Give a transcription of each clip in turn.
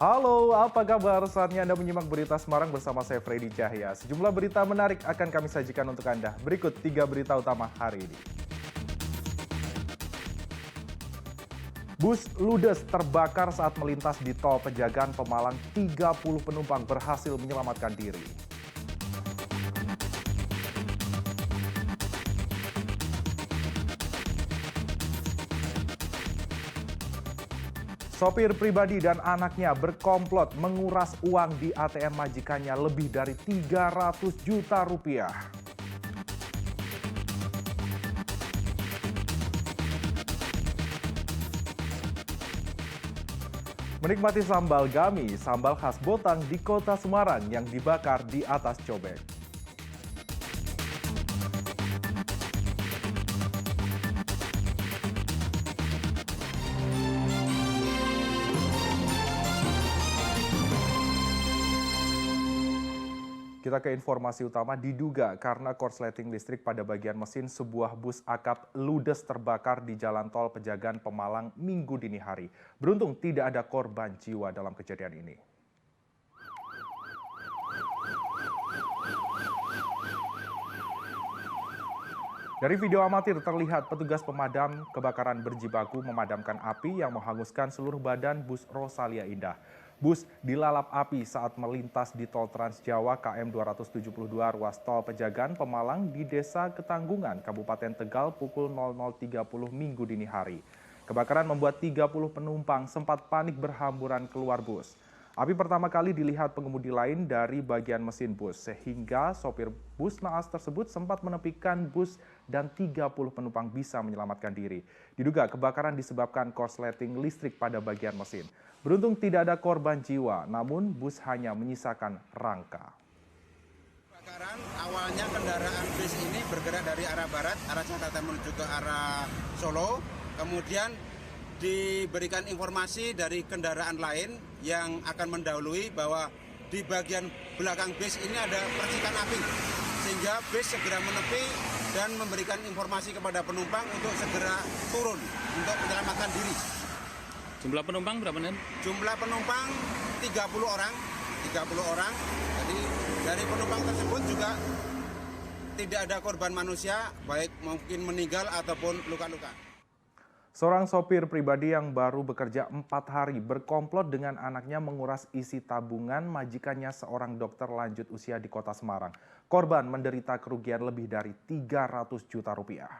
Halo, apa kabar? Saatnya Anda menyimak berita Semarang bersama saya Freddy Cahya. Sejumlah berita menarik akan kami sajikan untuk Anda. Berikut 3 berita utama hari ini. Bus ludes terbakar saat melintas di tol Pejagaan Pemalang. 30 penumpang berhasil menyelamatkan diri. Sopir pribadi dan anaknya berkomplot menguras uang di ATM majikannya lebih dari 300 juta rupiah. Menikmati sambal gami, sambal khas Botang di kota Semarang yang dibakar di atas cobek. Kita ke informasi utama, diduga karena korsleting listrik pada bagian mesin sebuah bus akap ludes terbakar di jalan tol Pejagaan Pemalang Minggu dini hari. Beruntung tidak ada korban jiwa dalam kejadian ini. Dari video amatir terlihat petugas pemadam kebakaran berjibaku memadamkan api yang menghanguskan seluruh badan bus Rosalia Indah. Bus dilalap api saat melintas di tol Trans Jawa KM 272 ruas tol Pejagaan Pemalang di Desa Ketanggungan, Kabupaten Tegal pukul 00.30 Minggu dini hari. Kebakaran membuat 30 penumpang sempat panik berhamburan keluar bus. Api pertama kali dilihat pengemudi lain dari bagian mesin bus, sehingga sopir bus naas tersebut sempat menepikan bus dan 30 penumpang bisa menyelamatkan diri. Diduga kebakaran disebabkan korsleting listrik pada bagian mesin. Beruntung tidak ada korban jiwa, namun bus hanya menyisakan rangka. Kebakaran awalnya kendaraan bus ini bergerak dari arah barat, arah Jakarta menuju ke arah Solo, kemudian diberikan informasi dari kendaraan lain yang akan mendahului bahwa di bagian belakang bus ini ada percikan api, sehingga bus segera menepi dan memberikan informasi kepada penumpang untuk segera turun untuk menyelamatkan diri. Jumlah penumpang berapa nih? Jumlah penumpang 30 orang. Jadi dari penumpang tersebut juga tidak ada korban manusia, baik mungkin meninggal ataupun luka-luka. Seorang sopir pribadi yang baru bekerja 4 hari berkomplot dengan anaknya menguras isi tabungan majikannya seorang dokter lanjut usia di kota Semarang. Korban menderita kerugian lebih dari 300 juta rupiah.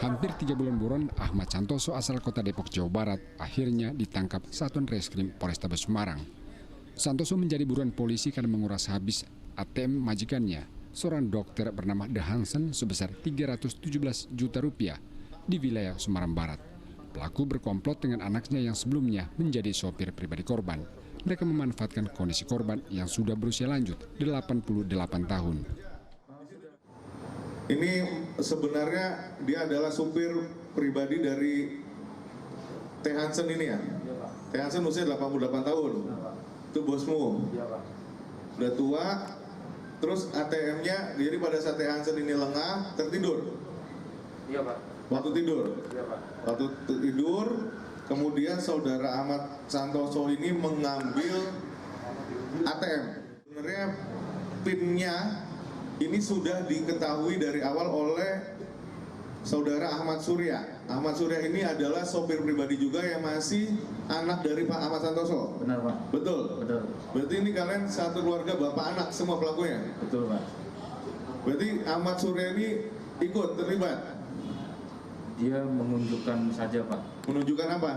Hampir 3 bulan buron, Ahmad Santoso asal kota Depok, Jawa Barat, akhirnya ditangkap Satuan Reskrim Polrestabes Semarang. Santoso menjadi buruan polisi karena menguras habis ATM majikannya, seorang dokter bernama De Hansen sebesar 317 juta rupiah di wilayah Semarang Barat. Pelaku berkomplot dengan anaknya yang sebelumnya menjadi sopir pribadi korban. Mereka memanfaatkan kondisi korban yang sudah berusia lanjut, 88 tahun. Ini sebenarnya dia adalah supir pribadi dari T. Hansen ini ya. T. Hansen usia 88 tahun. Itu bosmu. Udah tua. Terus ATM-nya, jadi pada saat T. Hansen ini lengah, tertidur. Iya, Pak. Waktu tidur. Iya, Pak. Waktu tidur, kemudian saudara Ahmad Santoso ini mengambil ATM. Sebenarnya PIN-nya ini sudah diketahui dari awal oleh saudara Ahmad Surya. Ahmad Surya ini adalah sopir pribadi juga yang masih anak dari Pak Ahmad Santoso. Benar, Pak. Betul. Betul. Berarti ini kalian satu keluarga bapak anak semua pelakunya. Betul, Pak. Berarti Ahmad Surya ini ikut terlibat. Dia menunjukkan saja, Pak. Menunjukkan apa?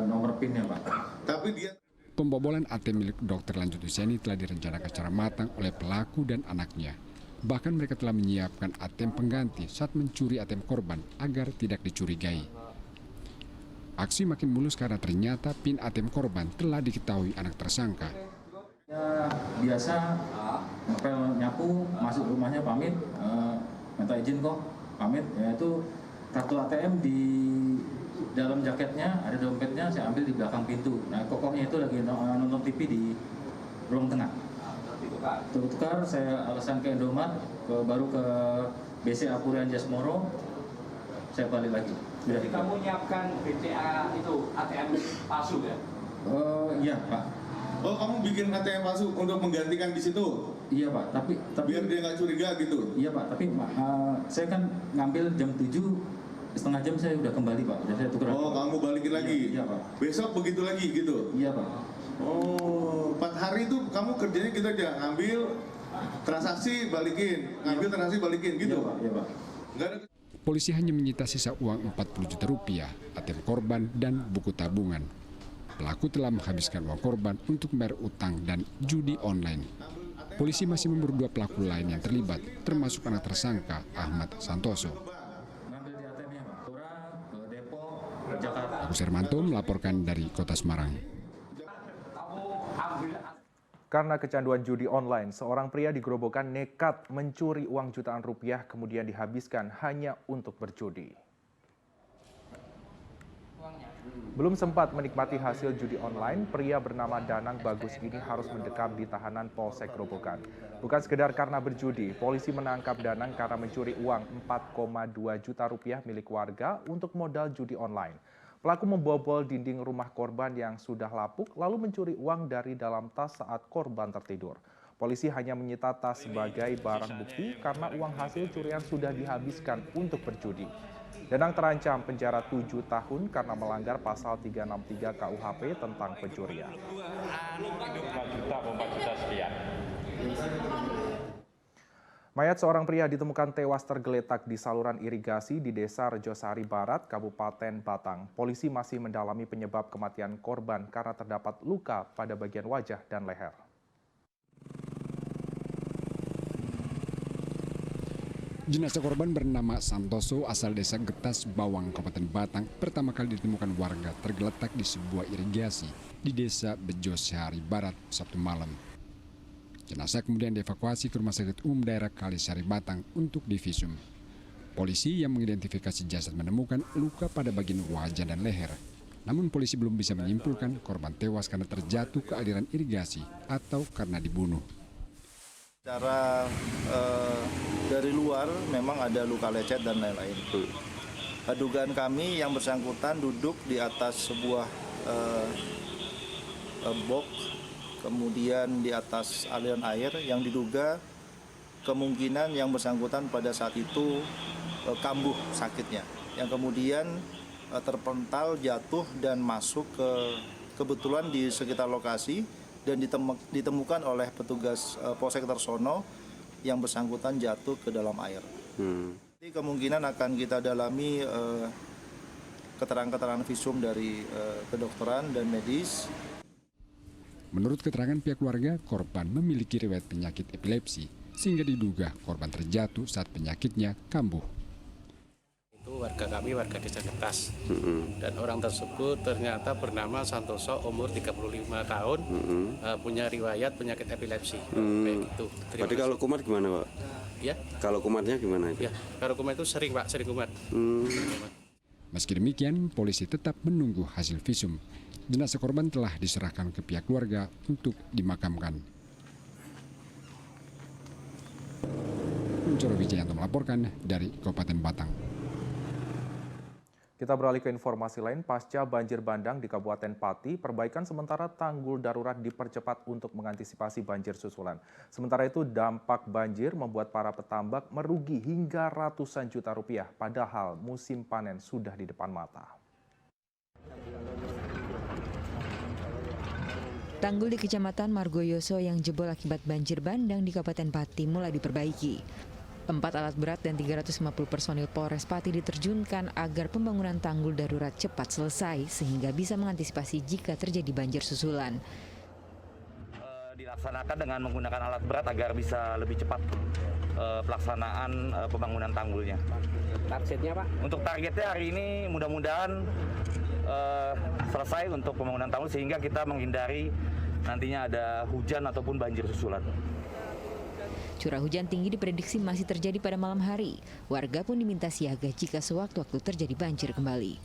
Nomor PIN-nya, Pak. Tapi dia Pembobolan ATM milik dokter lanjut usia ini telah direncanakan secara matang oleh pelaku dan anaknya. Bahkan mereka telah menyiapkan ATM pengganti saat mencuri ATM korban agar tidak dicurigai. Aksi makin mulus karena ternyata PIN ATM korban telah diketahui anak tersangka. Ya, biasa ngepel nyapu, masuk rumahnya pamit, minta izin kok, pamit. Yaitu kartu ATM di dalam jaketnya, ada dompetnya, saya ambil di belakang pintu. Nah, kokohnya itu lagi nonton TV di ruang tengah. Tukar, saya alasan ke Indomaret, baru ke BC Apurian Jasmoro, saya balik lagi. Jadi kamu nyiapkan BCA itu ATM palsu ya? Iya Pak. Oh, kamu bikin ATM palsu untuk menggantikan di situ? Iya Pak, tapi Biar dia nggak curiga gitu? Iya Pak, tapi saya kan ngambil jam 7, setengah jam saya udah kembali Pak. Jadi saya tukar. Oh, kamu balikin lagi? Iya Pak. Besok begitu lagi gitu? Iya Pak. Oh, 4 hari itu kamu kerjanya gitu aja, ngambil transaksi balikin, ngambil transaksi balikin gitu? Iya Pak, iya Pak. Nggak ada. Polisi hanya menyita sisa uang 40 juta rupiah, ATM korban, dan buku tabungan. Pelaku telah menghabiskan uang korban untuk membayar utang dan judi online. Polisi masih memburu 2 pelaku lain yang terlibat, termasuk anak tersangka Ahmad Santoso. Ngambil di ATM-nya Pak. Tura, ke Depok, ke Jakarta. Agus Hermanto melaporkan dari Kota Semarang. Karena kecanduan judi online, seorang pria di Grobogan nekat mencuri uang jutaan rupiah kemudian dihabiskan hanya untuk berjudi. Belum sempat menikmati hasil judi online, pria bernama Danang Bagus ini harus mendekam di tahanan Polsek Grobogan. Bukan sekedar karena berjudi, polisi menangkap Danang karena mencuri uang 4,2 juta rupiah milik warga untuk modal judi online. Pelaku membobol dinding rumah korban yang sudah lapuk lalu mencuri uang dari dalam tas saat korban tertidur. Polisi hanya menyita tas sebagai barang bukti karena uang hasil curian sudah dihabiskan untuk berjudi. Danang terancam penjara 7 tahun karena melanggar pasal 363 KUHP tentang pencurian. Mayat seorang pria ditemukan tewas tergeletak di saluran irigasi di Desa Rejosari Barat, Kabupaten Batang. Polisi masih mendalami penyebab kematian korban karena terdapat luka pada bagian wajah dan leher. Jenazah korban bernama Santoso asal desa Getas Bawang, Kabupaten Batang, pertama kali ditemukan warga tergeletak di sebuah irigasi di Desa Bejosari Barat, Sabtu malam. Jenazah kemudian dievakuasi ke Rumah Sakit Umum Daerah Kalisari Batang untuk divisum. Polisi yang mengidentifikasi jasad menemukan luka pada bagian wajah dan leher. Namun polisi belum bisa menyimpulkan korban tewas karena terjatuh ke aliran irigasi atau karena dibunuh. Secara dari luar memang ada luka lecet dan lain-lain. Dugaan kami yang bersangkutan duduk di atas sebuah box, kemudian di atas aliran air yang diduga kemungkinan yang bersangkutan pada saat itu kambuh sakitnya, yang kemudian terpental jatuh dan masuk kebetulan di sekitar lokasi dan ditemukan oleh petugas Polsek Tersono yang bersangkutan jatuh ke dalam air. Jadi kemungkinan akan kita dalami keterangan-keterangan visum dari kedokteran dan medis. Menurut keterangan pihak keluarga, korban memiliki riwayat penyakit epilepsi sehingga diduga korban terjatuh saat penyakitnya kambuh. Itu warga kami, warga Desa Getas. Dan orang tersebut ternyata bernama Santoso, umur 35 tahun, punya riwayat penyakit epilepsi. Kayak gitu. Berarti kalau kumat gimana, Pak? Ya. Kalau kumatnya gimana itu? Ya, kalau kumat itu sering, Pak, sering kumat. Meski demikian, polisi tetap menunggu hasil visum. Jenazah korban telah diserahkan ke pihak keluarga untuk dimakamkan. Kuncoro Wijayanto melaporkan dari Kabupaten Batang. Kita beralih ke informasi lain, pasca banjir bandang di Kabupaten Pati, perbaikan sementara tanggul darurat dipercepat untuk mengantisipasi banjir susulan. Sementara itu, dampak banjir membuat para petambak merugi hingga ratusan juta rupiah, padahal musim panen sudah di depan mata. Tanggul di Kecamatan Margoyoso yang jebol akibat banjir bandang di Kabupaten Pati mulai diperbaiki. 4 alat berat dan 350 personil Polres Pati diterjunkan agar pembangunan tanggul darurat cepat selesai sehingga bisa mengantisipasi jika terjadi banjir susulan. Dilaksanakan dengan menggunakan alat berat agar bisa lebih cepat pelaksanaan pembangunan tanggulnya. Targetnya, Pak? Untuk targetnya hari ini mudah-mudahan selesai untuk pembangunan tanggul sehingga kita menghindari nantinya ada hujan ataupun banjir susulan. Curah hujan tinggi diprediksi masih terjadi pada malam hari. Warga pun diminta siaga jika sewaktu-waktu terjadi banjir kembali.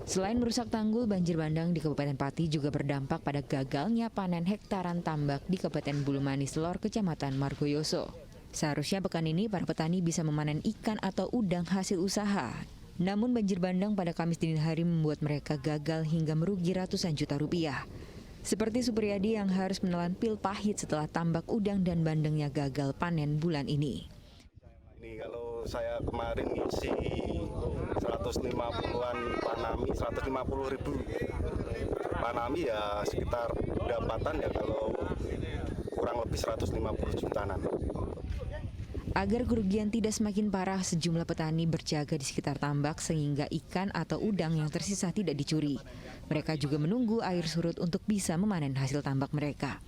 Selain merusak tanggul, banjir bandang di Kabupaten Pati juga berdampak pada gagalnya panen hektaran tambak di Kabupaten Bulumanis Lor, Kecamatan Margoyoso. Seharusnya pekan ini para petani bisa memanen ikan atau udang hasil usaha. Namun banjir bandang pada Kamis dini hari membuat mereka gagal hingga merugi ratusan juta rupiah. Seperti Supriyadi yang harus menelan pil pahit setelah tambak udang dan bandengnya gagal panen bulan ini. Ini kalau saya kemarin ngisi 150-an Panami, 150.000 Panami ya sekitar pendapatan ya kalau kurang lebih 150 jutaan. Agar kerugian tidak semakin parah, sejumlah petani berjaga di sekitar tambak sehingga ikan atau udang yang tersisa tidak dicuri. Mereka juga menunggu air surut untuk bisa memanen hasil tambak mereka.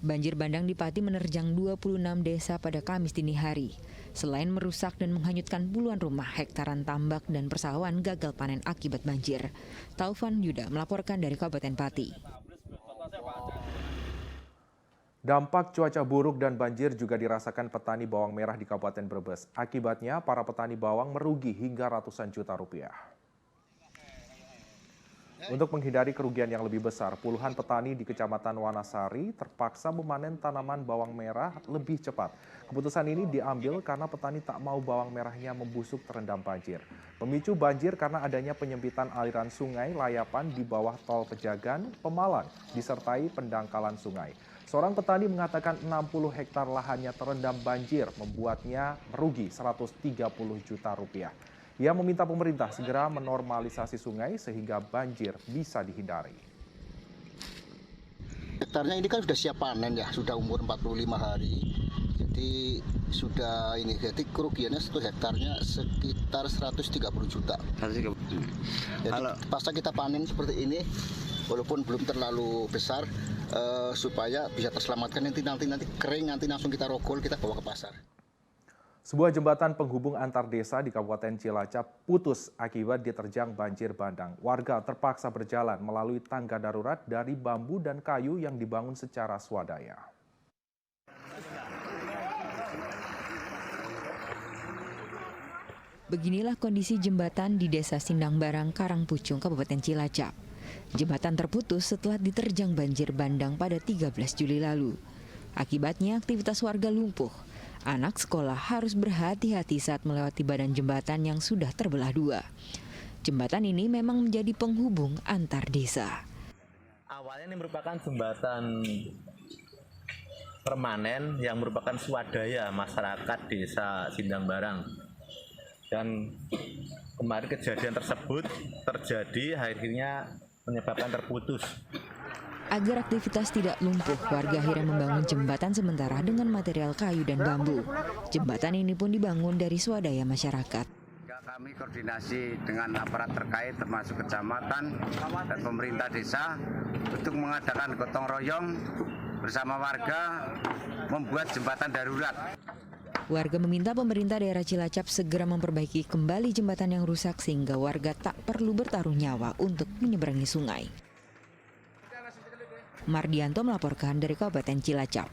Banjir bandang di Pati menerjang 26 desa pada Kamis dini hari. Selain merusak dan menghanyutkan puluhan rumah, hektaran tambak dan persawahan gagal panen akibat banjir. Taufan Yuda melaporkan dari Kabupaten Pati. Dampak cuaca buruk dan banjir juga dirasakan petani bawang merah di Kabupaten Brebes. Akibatnya, para petani bawang merugi hingga ratusan juta rupiah. Untuk menghindari kerugian yang lebih besar, puluhan petani di Kecamatan Wanasari terpaksa memanen tanaman bawang merah lebih cepat. Keputusan ini diambil karena petani tak mau bawang merahnya membusuk terendam banjir. Pemicu banjir karena adanya penyempitan aliran sungai Layapan di bawah tol Pejagan, Pemalang, disertai pendangkalan sungai. Seorang petani mengatakan 60 hektar lahannya terendam banjir, membuatnya merugi 130 juta rupiah. Ia meminta pemerintah segera menormalisasi sungai sehingga banjir bisa dihindari. Hektarnya ini kan sudah siap panen ya, sudah umur 45 hari. Jadi sudah ini, jadi kerugiannya 1 hektarnya sekitar 130 juta. Jadi pasca kita panen seperti ini, walaupun belum terlalu besar, supaya bisa terselamatkan nanti kering, nanti langsung kita rogol, kita bawa ke pasar. Sebuah jembatan penghubung antar desa di Kabupaten Cilacap putus akibat diterjang banjir bandang. Warga terpaksa berjalan melalui tangga darurat dari bambu dan kayu yang dibangun secara swadaya. Beginilah kondisi jembatan di Desa Sindangbarang, Karangpucung, Kabupaten Cilacap. Jembatan terputus setelah diterjang banjir bandang pada 13 Juli lalu. Akibatnya aktivitas warga lumpuh. Anak sekolah harus berhati-hati saat melewati badan jembatan yang sudah terbelah dua. Jembatan ini memang menjadi penghubung antar desa. Awalnya ini merupakan jembatan permanen yang merupakan swadaya masyarakat Desa Sindangbarang. Dan kemarin kejadian tersebut terjadi, akhirnya menyebabkan terputus. Agar aktivitas tidak lumpuh, warga akhirnya membangun jembatan sementara dengan material kayu dan bambu. Jembatan ini pun dibangun dari swadaya masyarakat. Kami koordinasi dengan aparat terkait termasuk kecamatan dan pemerintah desa untuk mengadakan gotong royong bersama warga membuat jembatan darurat. Warga meminta pemerintah daerah Cilacap segera memperbaiki kembali jembatan yang rusak sehingga warga tak perlu bertaruh nyawa untuk menyeberangi sungai. Mardianto melaporkan dari Kabupaten Cilacap.